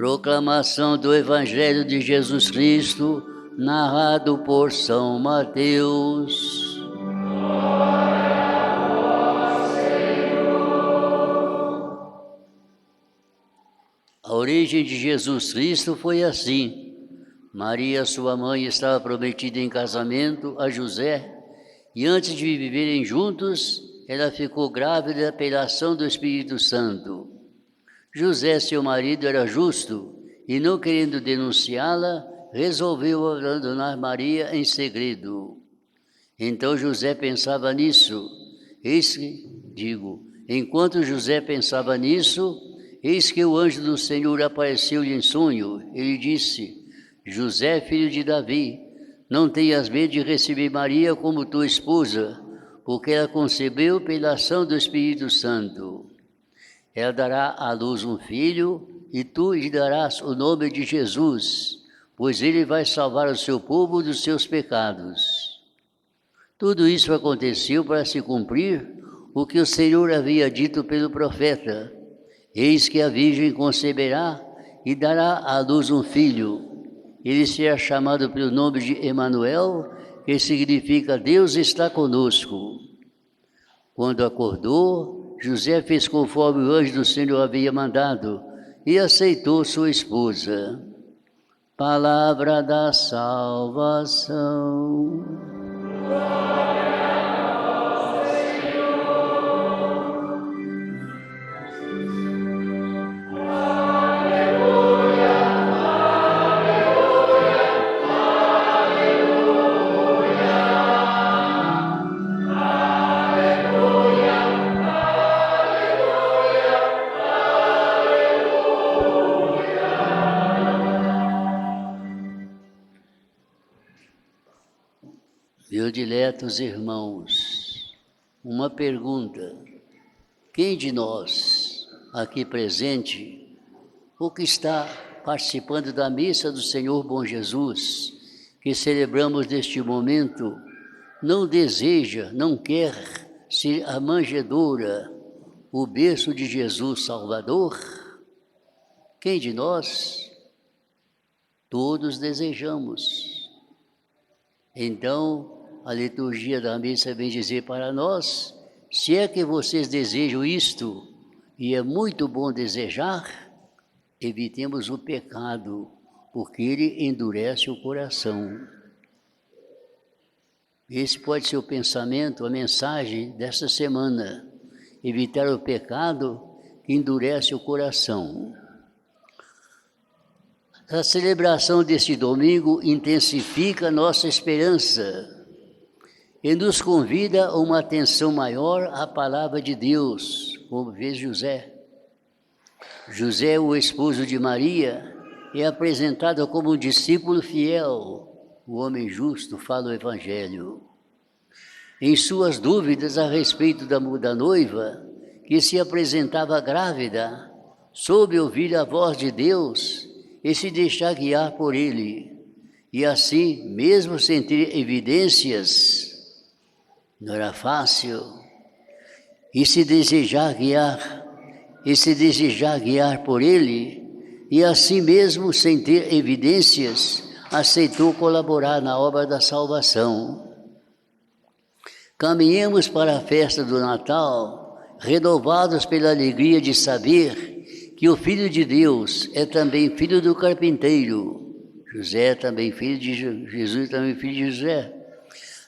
Proclamação do Evangelho de Jesus Cristo, narrado por São Mateus. A origem de Jesus Cristo foi assim. Maria, sua mãe, estava prometida em casamento a José, e antes de viverem juntos, ela ficou grávida pela ação do Espírito Santo. José, seu marido, era justo e, não querendo denunciá-la, resolveu abandonar Maria em segredo. Então José pensava nisso. Enquanto José pensava nisso, eis que o anjo do Senhor apareceu-lhe em sonho. Ele disse: José, filho de Davi, não tenhas medo de receber Maria como tua esposa, porque ela concebeu pela ação do Espírito Santo. Ela dará à luz um filho, e tu lhe darás o nome de Jesus, pois ele vai salvar o seu povo dos seus pecados. Tudo isso aconteceu para se cumprir o que o Senhor havia dito pelo profeta: eis que a Virgem conceberá e dará à luz um filho. Ele será chamado pelo nome de Emanuel, que significa Deus está conosco. Quando acordou, José fez conforme o anjo do Senhor havia mandado e aceitou sua esposa. Palavra da salvação. Meus diletos irmãos, uma pergunta: quem de nós aqui presente, ou que está participando da missa do Senhor Bom Jesus, que celebramos neste momento, não deseja, não quer ser a manjedoura, o berço de Jesus Salvador? Quem de nós? Todos desejamos. Então, a liturgia da missa vem dizer para nós: se é que vocês desejam isto, e é muito bom desejar, evitemos o pecado, porque ele endurece o coração. Esse pode ser o pensamento, a mensagem desta semana: evitar o pecado que endurece o coração. A celebração deste domingo intensifica nossa esperança e nos convida a uma atenção maior à palavra de Deus, como fez José. José, o esposo de Maria, é apresentado como um discípulo fiel, o homem justo, fala o Evangelho. Em suas dúvidas a respeito da noiva, que se apresentava grávida, soube ouvir a voz de Deus e se deixar guiar por ele. E assim, mesmo sem ter evidências, não era fácil, e se desejar guiar por ele, e assim mesmo sem ter evidências, aceitou colaborar na obra da salvação. Caminhemos para a festa do Natal, renovados pela alegria de saber que o Filho de Deus é também filho do carpinteiro, José é também filho de Jesus, também filho de José,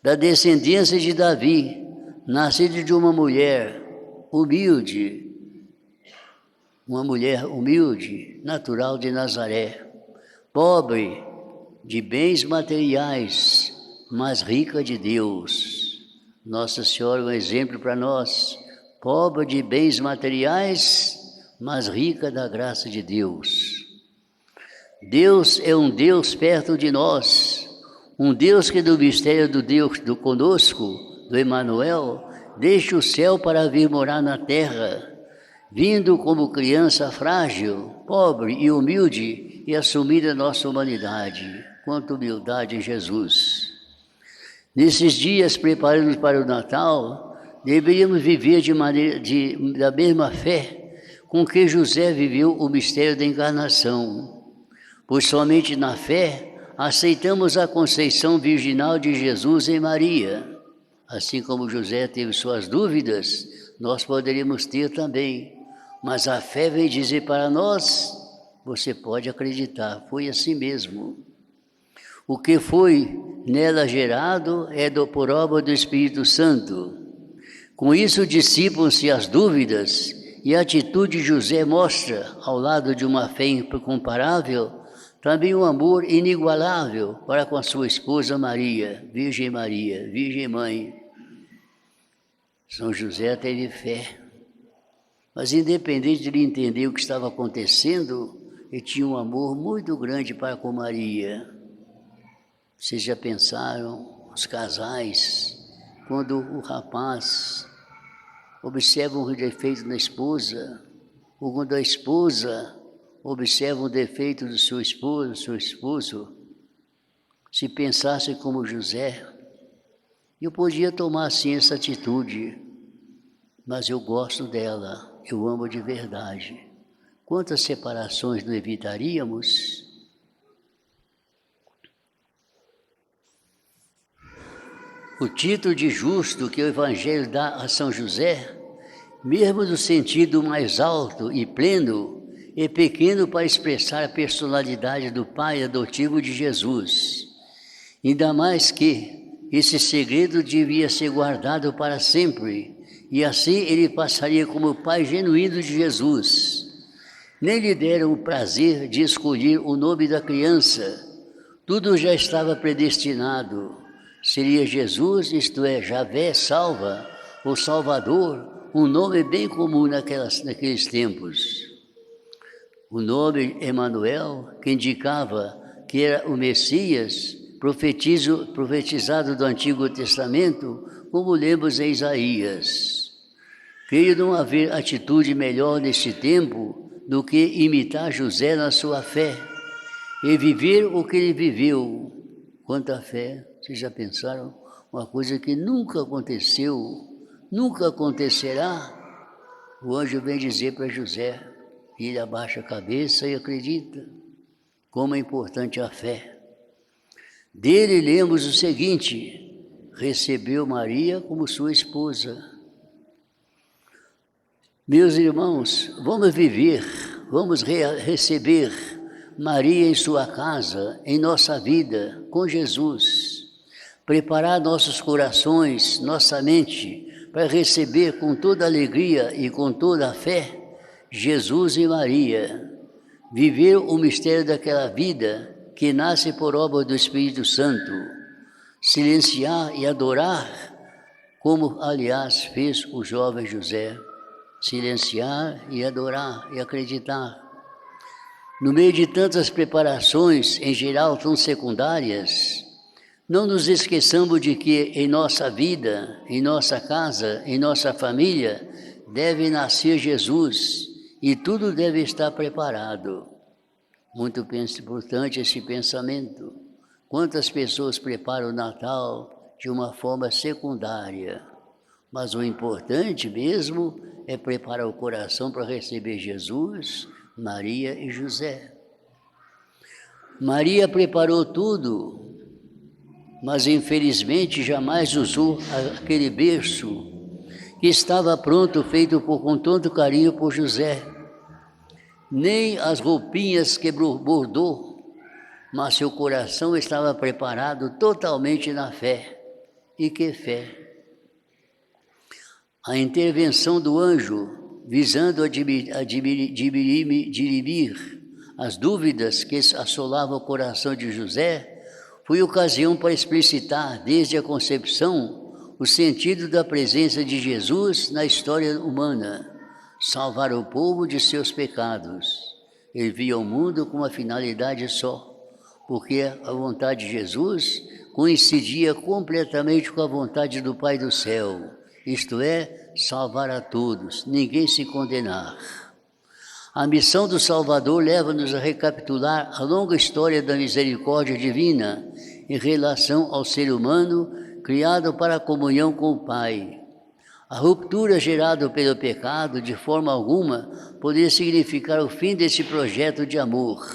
da descendência de Davi, nascido de uma mulher humilde, natural de Nazaré, pobre de bens materiais, mas rica de Deus. Nossa Senhora é um exemplo para nós, pobre de bens materiais, mas rica da graça de Deus. Deus é um Deus perto de nós, um Deus que do mistério do Deus do conosco, do Emanuel, deixa o céu para vir morar na terra, vindo como criança frágil, pobre e humilde e assumir a nossa humanidade. Quanta humildade em Jesus! Nesses dias, preparando para o Natal, deveríamos viver da mesma fé, com que José viveu o mistério da encarnação, pois somente na fé aceitamos a conceição virginal de Jesus em Maria. Assim como José teve suas dúvidas, nós poderíamos ter também. Mas a fé vem dizer para nós, você pode acreditar, foi assim mesmo. O que foi nela gerado é por obra do Espírito Santo. Com isso dissipam-se as dúvidas e a atitude de José mostra, ao lado de uma fé incomparável, também um amor inigualável para com a sua esposa Maria, Virgem Mãe. São José teve fé, mas independente de entender o que estava acontecendo, ele tinha um amor muito grande para com Maria. Vocês já pensaram, os casais, quando o rapaz observa um defeito na esposa, ou quando a esposa observa um defeito do seu esposo, se pensasse como José, eu podia tomar assim essa atitude, mas eu gosto dela, eu amo de verdade. Quantas separações não evitaríamos? O título de justo que o Evangelho dá a São José, mesmo no sentido mais alto e pleno, é pequeno para expressar a personalidade do pai adotivo de Jesus. Ainda mais que esse segredo devia ser guardado para sempre, e assim ele passaria como pai genuíno de Jesus. Nem lhe deram o prazer de escolher o nome da criança. Tudo já estava predestinado. Seria Jesus, isto é, Javé salva, ou Salvador, um nome bem comum naqueles tempos. O nome Emanuel, que indicava que era o Messias, profetizado do Antigo Testamento, como lemos em Isaías. Creio não haver atitude melhor neste tempo do que imitar José na sua fé e viver o que ele viveu. Quanta fé, vocês já pensaram? Uma coisa que nunca aconteceu, nunca acontecerá. O anjo vem dizer para José, e ele abaixa a cabeça e acredita. Como é importante a fé. Dele lemos o seguinte: recebeu Maria como sua esposa. Meus irmãos, vamos viver, vamos receber Maria em sua casa, em nossa vida, com Jesus. Preparar nossos corações, nossa mente, para receber com toda alegria e com toda a fé Jesus e Maria, viver o mistério daquela vida que nasce por obra do Espírito Santo, silenciar e adorar, como aliás fez o jovem José, silenciar e adorar e acreditar. No meio de tantas preparações, em geral tão secundárias, não nos esqueçamos de que em nossa vida, em nossa casa, em nossa família, deve nascer Jesus, e tudo deve estar preparado. Muito importante esse pensamento. Quantas pessoas preparam o Natal de uma forma secundária, mas o importante mesmo é preparar o coração para receber Jesus, Maria e José. Maria preparou tudo, mas infelizmente jamais usou aquele berço que estava pronto, feito com tanto carinho por José. Nem as roupinhas que bordou, mas seu coração estava preparado totalmente na fé. E que fé! A intervenção do anjo, visando dirimir as dúvidas que assolavam o coração de José, foi ocasião para explicitar, desde a concepção, o sentido da presença de Jesus na história humana, salvar o povo de seus pecados. Ele via o mundo com uma finalidade só, porque a vontade de Jesus coincidia completamente com a vontade do Pai do céu, isto é, salvar a todos, ninguém se condenar. A missão do Salvador leva-nos a recapitular a longa história da misericórdia divina em relação ao ser humano criado para a comunhão com o Pai. A ruptura gerada pelo pecado, de forma alguma, poderia significar o fim desse projeto de amor.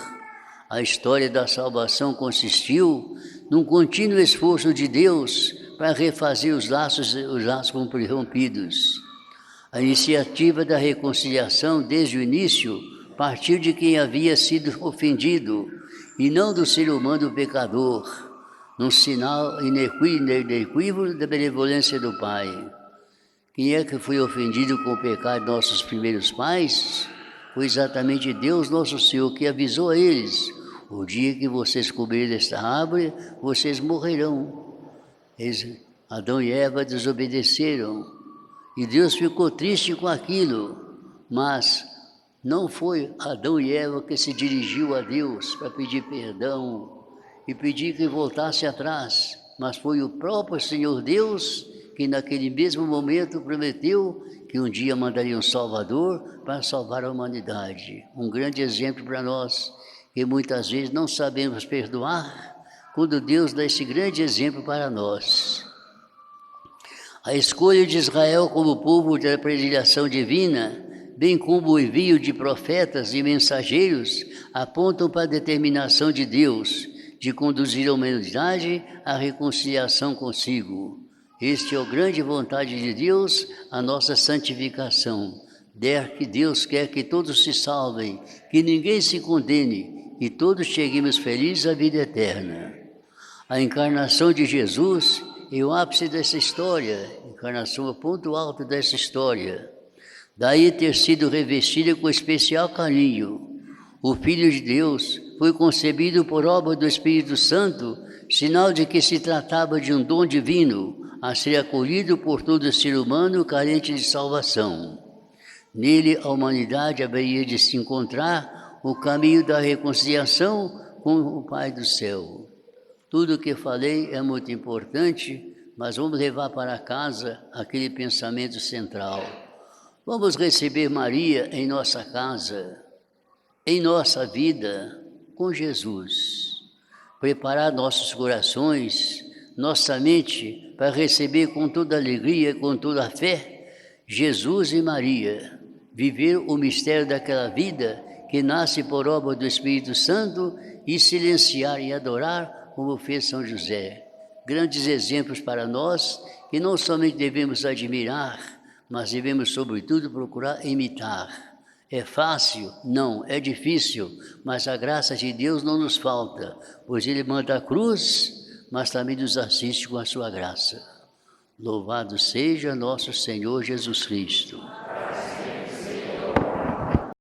A história da salvação consistiu num contínuo esforço de Deus para refazer os laços rompidos. A iniciativa da reconciliação, desde o início, partiu de quem havia sido ofendido, e não do ser humano pecador, num sinal inequívoco da benevolência do Pai. Quem é que foi ofendido com o pecado de nossos primeiros pais? Foi exatamente Deus, nosso Senhor, que avisou a eles: o dia que vocês comerem desta árvore, vocês morrerão. Adão e Eva desobedeceram, e Deus ficou triste com aquilo, mas não foi Adão e Eva que se dirigiu a Deus para pedir perdão e pedir que voltasse atrás, mas foi o próprio Senhor Deus que naquele mesmo momento prometeu que um dia mandaria um Salvador para salvar a humanidade. Um grande exemplo para nós, que muitas vezes não sabemos perdoar, quando Deus dá esse grande exemplo para nós. A escolha de Israel como povo da predileção divina, bem como o envio de profetas e mensageiros, apontam para a determinação de Deus de conduzir a humanidade à reconciliação consigo. Este é a grande vontade de Deus, a nossa santificação. Que Deus quer que todos se salvem, que ninguém se condene, e todos cheguemos felizes à vida eterna. A encarnação de Jesus é o ápice dessa história, a encarnação é o ponto alto dessa história. Daí ter sido revestida com especial carinho. O Filho de Deus foi concebido por obra do Espírito Santo, sinal de que se tratava de um dom divino, a ser acolhido por todo ser humano carente de salvação. Nele, a humanidade haveria de se encontrar o caminho da reconciliação com o Pai do céu. Tudo o que falei é muito importante, mas vamos levar para casa aquele pensamento central. Vamos receber Maria em nossa casa, em nossa vida, com Jesus. Preparar nossos corações, nossa mente, para receber com toda alegria, com toda a fé, Jesus e Maria. Viver o mistério daquela vida que nasce por obra do Espírito Santo e silenciar e adorar como fez São José. Grandes exemplos para nós que não somente devemos admirar, mas devemos, sobretudo, procurar imitar. É fácil? Não. É difícil, mas a graça de Deus não nos falta, pois Ele manda a cruz, mas também nos assiste com a sua graça. Louvado seja nosso Senhor Jesus Cristo.